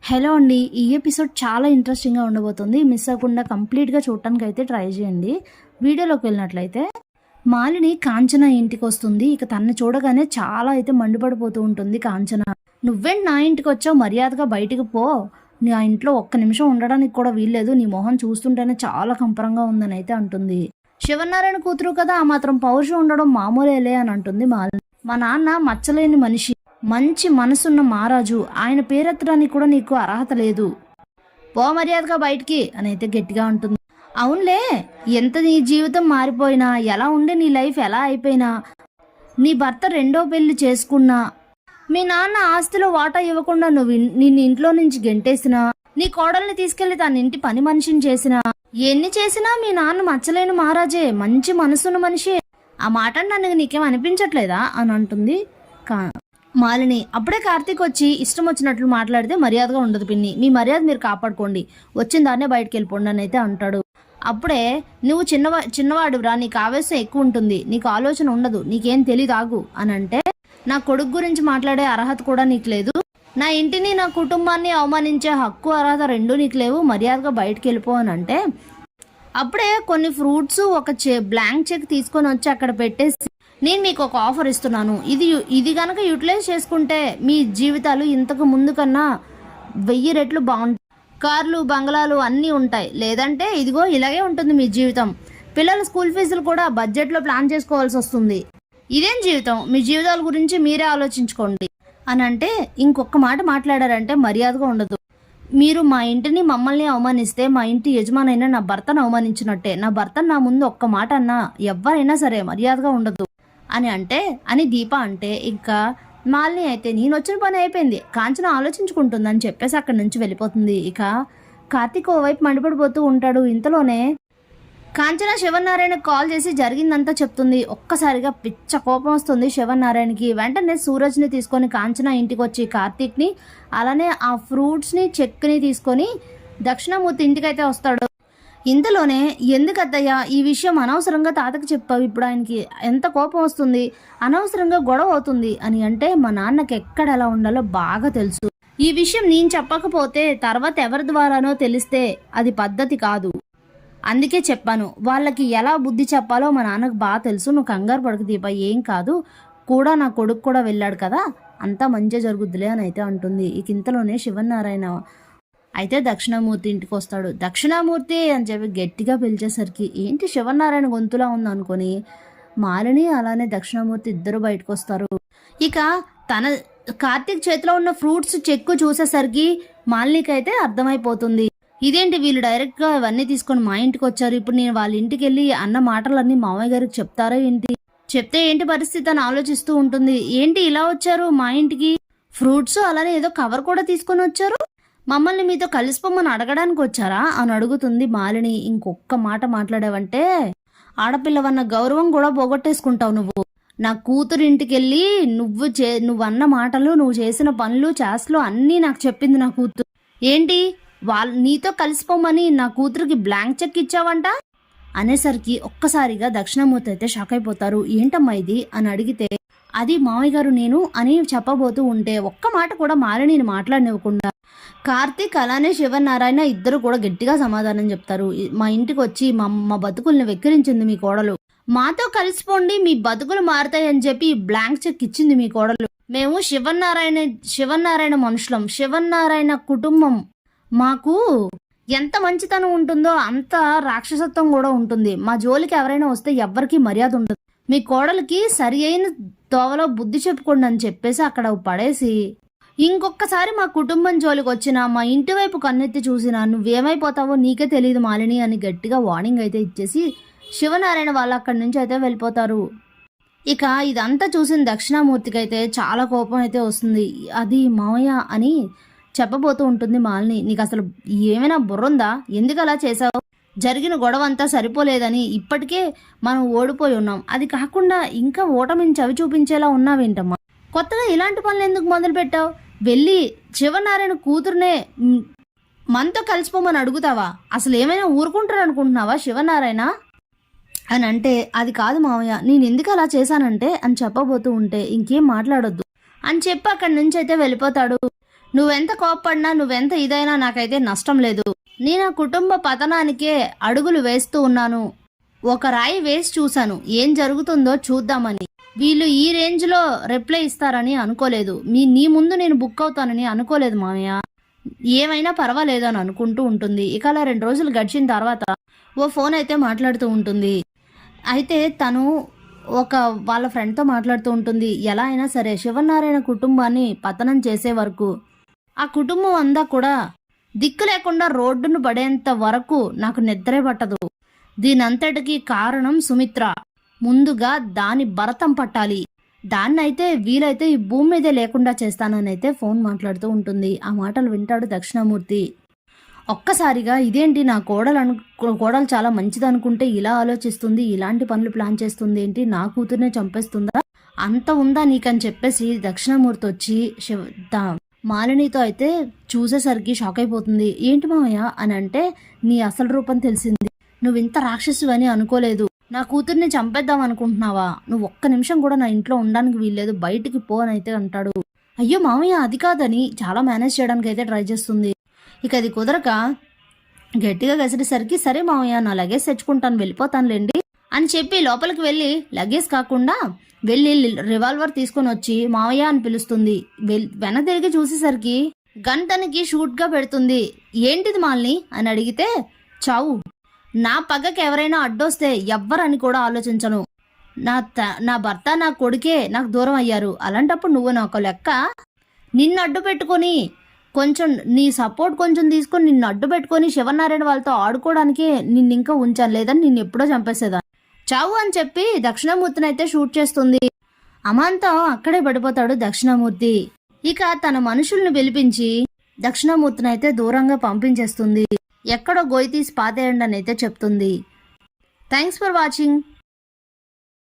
Hello అండి. ఈ episode చాలా ఇంట్రెస్టింగ్గా ఉండబోతుంది. మిస్ అవ్వకుండా కంప్లీట్గా చూడటానికి అయితే ట్రై చేయండి. వీడియోలోకి వెళ్ళినట్లయితే మాలిని కాంచన ఇంటికి వస్తుంది. ఇక తనని చూడగానే చాలా అయితే మండిపడిపోతూ ఉంటుంది కాంచన. నువ్వేంటి నా ఇంటికి వచ్చావు, మర్యాదగా బయటికి పో, నా ఇంట్లో ఒక్క నిమిషం ఉండడానికి కూడా వీల్లేదు, నీ మొహం చూస్తుంటేనే చాలా కంపరంగా ఉందని అయితే అంటుంది. శివనారాయణ కూతురు కదా, ఆ మాత్రం పౌరుషం ఉండడం మామూలేలే అని అంటుంది మాలిని. మా నాన్న మచ్చలేని మనిషి, మంచి మనసున్న మహారాజు, ఆయన పేరెత్తడానికి కూడా నీకు అర్హత లేదు, పో మర్యాదగా బయటికి అని అయితే గట్టిగా ఉంటుంది. అవునులే, ఎంత నీ జీవితం మారిపోయినా, ఎలా ఉండే నీ లైఫ్ ఎలా అయిపోయినా, నీ భర్త రెండో పెళ్లి చేసుకున్నా, మీ నాన్న ఆస్తిలో వాటా ఇవ్వకుండా నిన్ను ఇంట్లో నుంచి గెంటేసినా, నీ కోడల్ని తీసుకెళ్లి తన ఇంటి పని మనిషిని చేసినా, ఎన్ని చేసినా మీ నాన్న మచ్చలేని మహారాజే, మంచి మనసున్న మనిషి. ఆ మాట నన్ను నీకేం అనిపించట్లేదా అని అంటుంది మాలిని. అప్పుడే కార్తీక్ వచ్చి ఇష్టం వచ్చినట్లు మాట్లాడితే మర్యాదగా ఉండదు పిన్ని, మీ మర్యాద మీరు కాపాడుకోండి, వచ్చిన దాన్నే బయటకు వెళ్ళిపోండి అని అయితే అంటాడు. అప్పుడే నువ్వు చిన్నవాడురా, నీకు ఆవేశం ఎక్కువ ఉంటుంది, నీకు ఆలోచన ఉండదు, నీకేం తెలీదు, ఆగు అని అంటే, నా కొడుకు గురించి మాట్లాడే అర్హత కూడా నీకు లేదు, నా ఇంటిని నా కుటుంబాన్ని అవమానించే హక్కు అర్హత రెండూ నీకు లేవు, మర్యాదగా బయటకు వెళ్ళిపో అని అంటే, అప్పుడే కొన్ని ఫ్రూట్స్ ఒక బ్లాంక్ చెక్ తీసుకొని వచ్చి అక్కడ పెట్టేసి, నేను మీకు ఒక ఆఫర్ ఇస్తున్నాను, ఇది కనుక యూటిలైజ్ చేసుకుంటే మీ జీవితాలు ఇంతకు ముందు కన్నా 1000 రెట్లు బాగుంటాయి, కార్లు బంగ్లాలు అన్నీ ఉంటాయి, లేదంటే ఇదిగో ఇలాగే ఉంటుంది మీ జీవితం, పిల్లల స్కూల్ ఫీజులు కూడా బడ్జెట్లో ప్లాన్ చేసుకోవాల్సి వస్తుంది, ఇదేం జీవితం, మీ జీవితాల గురించి మీరే ఆలోచించుకోండి అని అంటే, ఇంకొక మాట మాట్లాడారంటే మర్యాదగా ఉండదు, మీరు మా ఇంటిని మమ్మల్ని అవమానిస్తే మా ఇంటి యజమానైనా నా భర్తను అవమానించినట్టే, నా భర్తను నా ముందు ఒక్క మాట అన్నా ఎవరైనా సరే మర్యాదగా ఉండదు అని దీప అంటే, ఇంకా మాలిని అయితే నేను వచ్చిన పని అయిపోయింది, కాంచన ఆలోచించుకుంటుందని చెప్పేసి అక్కడి నుంచి వెళ్ళిపోతుంది. ఇక కార్తీక్ ఓవైపు మండిపడిపోతూ ఉంటాడు. ఇంతలోనే కాంచన శివనారాయణకి కాల్ చేసి జరిగిందంతా చెప్తుంది. ఒక్కసారిగా పిచ్చ కోపం వస్తుంది శివనారాయణకి. వెంటనే సూరజ్ని తీసుకొని కాంచన ఇంటికి వచ్చి కార్తీక్ని అలానే ఆ ఫ్రూట్స్ని చెక్ని తీసుకొని దక్షిణామూర్తి ఇంటికైతే వస్తాడు. ఇంతలోనే ఎందుకద్దయ్యా ఈ విషయం అనవసరంగా తాతకి చెప్పావు, ఇప్పుడు ఆయనకి ఎంత కోపం వస్తుంది, అనవసరంగా గొడవ అవుతుంది అని అంటే, మా నాన్నకి ఎక్కడ ఎలా ఉండాలో బాగా తెలుసు, ఈ విషయం నేను చెప్పకపోతే తర్వాత ఎవరి ద్వారానో తెలిస్తే అది పద్ధతి కాదు, అందుకే చెప్పాను, వాళ్ళకి ఎలా బుద్ధి చెప్పాలో మా నాన్నకు బాగా తెలుసు, నువ్వు కంగారు పడకు దీప, ఏం కాదు, కూడా నా కొడుకు కూడా వెళ్ళాడు కదా, అంతా మంచిగా జరుగుద్దులే అని అయితే అంటుంది. ఇక ఇంతలోనే శివనారాయణ అయితే దక్షిణామూర్తి ఇంటికి వస్తాడు. దక్షిణామూర్తి అని చెప్పి గట్టిగా పిలిచేసరికి ఏంటి శివనారాయణ గొంతులా ఉంది అనుకొని మాలిని అలానే దక్షిణామూర్తి ఇద్దరు బయటకు వస్తారు. ఇక తన కార్తీక్ చేతిలో ఉన్న ఫ్రూట్స్ చెక్కు చూసేసరికి మాలినికి అయితే అర్థమైపోతుంది, ఇదేంటి వీళ్ళు డైరెక్ట్గా ఇవన్నీ తీసుకొని మా ఇంటికి వచ్చారు, ఇప్పుడు నేను వాళ్ళ ఇంటికి వెళ్ళి అన్న మాటలన్నీ మామయ్య గారికి చెప్తారా ఏంటి, చెప్తే ఏంటి పరిస్థితి అని ఆలోచిస్తూ ఉంటుంది. ఏంటి ఇలా వచ్చారు మా ఇంటికి, ఫ్రూట్స్ అలానే ఏదో కవర్ కూడా తీసుకొని వచ్చారు, మమ్మల్ని మీతో కలిసిపోమని అడగడానికి వచ్చారా అని అడుగుతుంది మాలిని. ఇంకొక్క మాట మాట్లాడావంటే ఆడపిల్లవన్న గౌరవం కూడా పోగొట్టేసుకుంటావు నువ్వు, నా కూతురు ఇంటికి వెళ్ళి నువ్వు అన్న మాటలు, నువ్వు చేసిన పనులు చేస్తలు అన్నీ నాకు చెప్పింది నా కూతురు, ఏంటి నీతో కలిసిపోమని నా కూతురికి బ్లాంక్ చెక్ ఇచ్చావంట అనేసరికి ఒక్కసారిగా దక్షిణామూర్తి అయితే షాక్ అయిపోతారు. ఏంటమ్మా ఇది అని అడిగితే, అది మామయ్య గారు నేను అని చెప్పబోతూ ఉంటే ఒక్క మాట కూడా మాలిని మాట్లాడనివ్వకుండా కార్తీక్ అలానే శివనారాయణ ఇద్దరు కూడా గట్టిగా సమాధానం చెప్తారు. మా ఇంటికి వచ్చి మా బతుకుల్ని వెక్కిరించింది మీ కోడలు, మాతో కలిసిపోండి మీ బతుకులు మారుతాయని చెప్పి బ్లాంక్ చెక్ ఇచ్చింది మీ కోడలు, మేము శివనారాయణ మనుషులం, శివనారాయణ కుటుంబం, మాకు ఎంత మంచితనం ఉంటుందో అంత రాక్షసత్వం కూడా ఉంటుంది, మా జోలికి ఎవరైనా వస్తే ఎవ్వరికీ మర్యాద ఉండదు, మీ కోడలికి సరి అయిన దోవలో బుద్ధి చెప్పుకోండి అని చెప్పేసి అక్కడ పడేసి, ఇంకొకసారి మా కుటుంబం జోలికి వచ్చినా, మా ఇంటి వైపు కన్నెత్తి చూసినా నువ్వేమైపోతావో నీకే తెలియదు మాలిని అని గట్టిగా వార్నింగ్ అయితే ఇచ్చేసి శివనారాయణ వాళ్ళు అక్కడి నుంచి అయితే వెళ్ళిపోతారు. ఇక ఇదంతా చూసిన దక్షిణామూర్తికి అయితే చాలా కోపం అయితే వస్తుంది. అది మామయ్య అని చెప్పబోతూ ఉంటుంది మాలిని, నీకు అసలు ఏమైనా బుర్రుందా, ఎందుకు అలా చేసావు, జరిగిన గొడవ అంతా సరిపోలేదని ఇప్పటికే మనం ఓడిపోయి ఉన్నాం, అది కాకుండా ఇంకా ఓటమిని చవి చూపించేలా ఉన్నావేంటమ్మా, కొత్తగా ఇలాంటి పనులు ఎందుకు మొదలు పెట్టావు, వెళ్ళి శివనారాయణ కూతురునే మనతో కలిసిపోమని అడుగుతావా, అసలు ఏమైనా ఊరుకుంటారు అనుకుంటున్నావా శివనారాయణ అని అంటే, అది కాదు మామయ్య, నేను ఎందుకు అలా చేశానంటే అని చెప్పబోతూ ఉంటే, ఇంకేం మాట్లాడొద్దు అని చెప్పి అక్కడి నుంచి అయితే వెళ్ళిపోతాడు. నువ్వెంత కోప్పడినా నువ్వెంత ఇదైనా నాకైతే నష్టం లేదు. నేను ఆ కుటుంబ పతనానికే అడుగులు వేస్తూ ఉన్నాను. ఒక రాయి వేసి చూశాను, ఏం జరుగుతుందో చూద్దామని. వీళ్ళు ఈ రేంజ్లో రిప్లై ఇస్తారని అనుకోలేదు. నీ ముందు నేను బుక్ అవుతానని అనుకోలేదు మామయ్య. ఏమైనా పర్వాలేదు అని అనుకుంటూ ఉంటుంది. ఇక అలా 2 రోజులు గడిచిన తర్వాత ఓ ఫోన్ అయితే మాట్లాడుతూ ఉంటుంది. అయితే తను వాళ్ళ ఫ్రెండ్తో మాట్లాడుతూ ఉంటుంది. ఎలా అయినా సరే శివనారాయణ కుటుంబాన్ని పతనం చేసే వరకు, ఆ కుటుంబం అంతా కూడా దిక్కు లేకుండా రోడ్డును పడేంత వరకు నాకు నిద్రే పట్టదు. దీనంతటికీ కారణం సుమిత్ర. ముందుగా దాని భరతం పట్టాలి. దాన్నైతే వీలైతే ఈ భూమి మీదే లేకుండా చేస్తానని అయితే ఫోన్ మాట్లాడుతూ ఉంటుంది. ఆ మాటలు వింటాడు దక్షిణామూర్తి. ఒక్కసారిగా ఇదేంటి, నా కోడలు చాలా మంచిది అనుకుంటే ఇలా ఆలోచిస్తుంది, ఇలాంటి పనులు ప్లాన్ చేస్తుంది ఏంటి, నా కూతుర్నే చంపేస్తుందా, అంత ఉందా నీకని చెప్పేసి దక్షిణామూర్తి వచ్చి మాలినితో అయితే చూసేసరికి షాక్ అయిపోతుంది. ఏంటి మామయ్య అని అంటే, నీ అసలు రూపం తెలిసింది. నువ్వు ఇంత రాక్షసు అని అనుకోలేదు. నా కూతుర్ని చంపేద్దాం అనుకుంటున్నావా? నువ్వు ఒక్క నిమిషం కూడా నా ఇంట్లో ఉండడానికి వీల్లేదు, బయటికి పో అని అయితే అంటాడు. అయ్యో మామయ్య అది కాదని చాలా మేనేజ్ చేయడానికి అయితే ట్రై చేస్తుంది. ఇక అది కుదరక గట్టిగా గసిరేసరికి, సరే మామయ్య నా లగేజ్ తెచ్చుకుంటాను, వెళ్ళిపోతానులేండి అని చెప్పి లోపలికి వెళ్ళి లగేజ్ కాకుండా వెళ్ళి రివాల్వర్ తీసుకొని వచ్చి మామయ్య అని పిలుస్తుంది. వెనక తిరిగి చూసేసరికి గన్ తనకి షూట్గా పెడుతుంది. ఏంటిది మాలిని అని అడిగితే, చావు. నా పగకి ఎవరైనా అడ్డొస్తే ఎవ్వరని కూడా ఆలోచించను. నా భర్త నా కొడుకే నాకు దూరం అయ్యారు. అలాంటప్పుడు నువ్వు నాకు లెక్క. నిన్ను అడ్డు పెట్టుకొని కొంచెం నీ సపోర్ట్ కొంచెం తీసుకొని నిన్ను అడ్డు పెట్టుకొని శివనారాయణ వాళ్ళతో ఆడుకోవడానికి నిన్ను ఇంకా ఉంచాను, లేదని నిన్ను ఎప్పుడో చంపేసేదా. చావు అని చెప్పి దక్షిణామూర్తిని అయితే షూట్ చేస్తుంది. అమాంతం అక్కడే పడిపోతాడు దక్షిణామూర్తి. ఇక తన మనుషుల్ని పిలిపించి దక్షిణామూర్తిని అయితే దూరంగా పంపించేస్తుంది. ఎక్కడో గొయ్యి తీసి పాతేయండి అని అయితే చెప్తుంది. Thanks for watching.